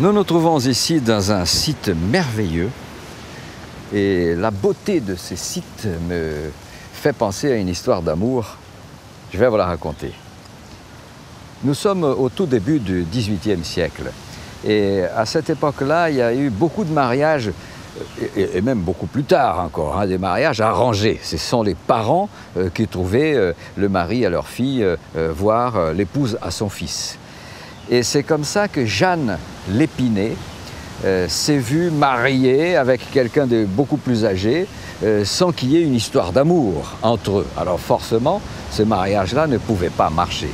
Nous nous trouvons ici dans un site merveilleux et la beauté de ces sites me fait penser à une histoire d'amour. Je vais vous la raconter. Nous sommes au tout début du XVIIIe siècle et à cette époque-là, il y a eu beaucoup de mariages et même beaucoup plus tard encore, des mariages arrangés. Ce sont les parents qui trouvaient le mari à leur fille, voire l'épouse à son fils. Et c'est comme ça que Jeanne Lépinay s'est vue mariée avec quelqu'un de beaucoup plus âgé, sans qu'il y ait une histoire d'amour entre eux. Alors forcément, ce mariage-là ne pouvait pas marcher.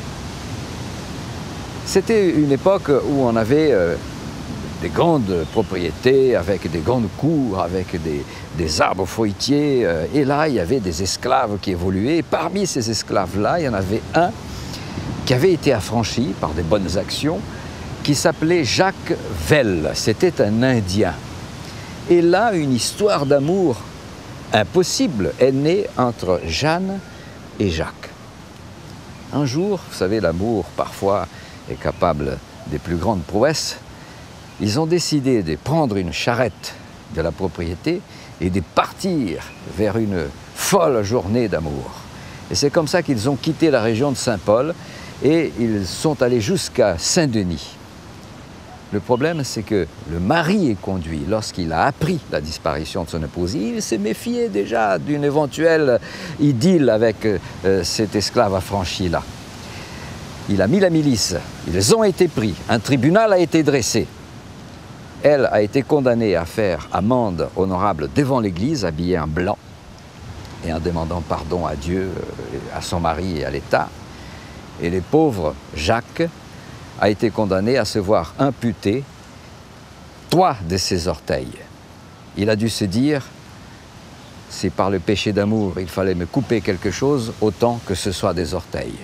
C'était une époque où on avait des grandes propriétés, avec des grandes cours, avec des arbres fruitiers. Et là, il y avait des esclaves qui évoluaient. Et parmi ces esclaves-là, il y en avait un qui avait été affranchi par des bonnes actions, qui s'appelait Jacques Velle. C'était un Indien. Et là, une histoire d'amour impossible est née entre Jeanne et Jacques. Un jour, vous savez, l'amour, parfois, est capable des plus grandes prouesses. Ils ont décidé de prendre une charrette de la propriété et de partir vers une folle journée d'amour. Et c'est comme ça qu'ils ont quitté la région de Saint-Paul et ils sont allés jusqu'à Saint-Denis. Le problème, c'est que le mari est conduit. Lorsqu'il a appris la disparition de son épouse, il s'est méfié déjà d'une éventuelle idylle avec cet esclave affranchi-là. Il a mis la milice, ils ont été pris, un tribunal a été dressé. Elle a été condamnée à faire amende honorable devant l'Église, habillée en blanc, et en demandant pardon à Dieu, à son mari et à l'État. Et le pauvre Jacques a été condamné à se voir imputer 3 de ses orteils. Il a dû se dire, si par le péché d'amour il fallait me couper quelque chose, autant que ce soit des orteils.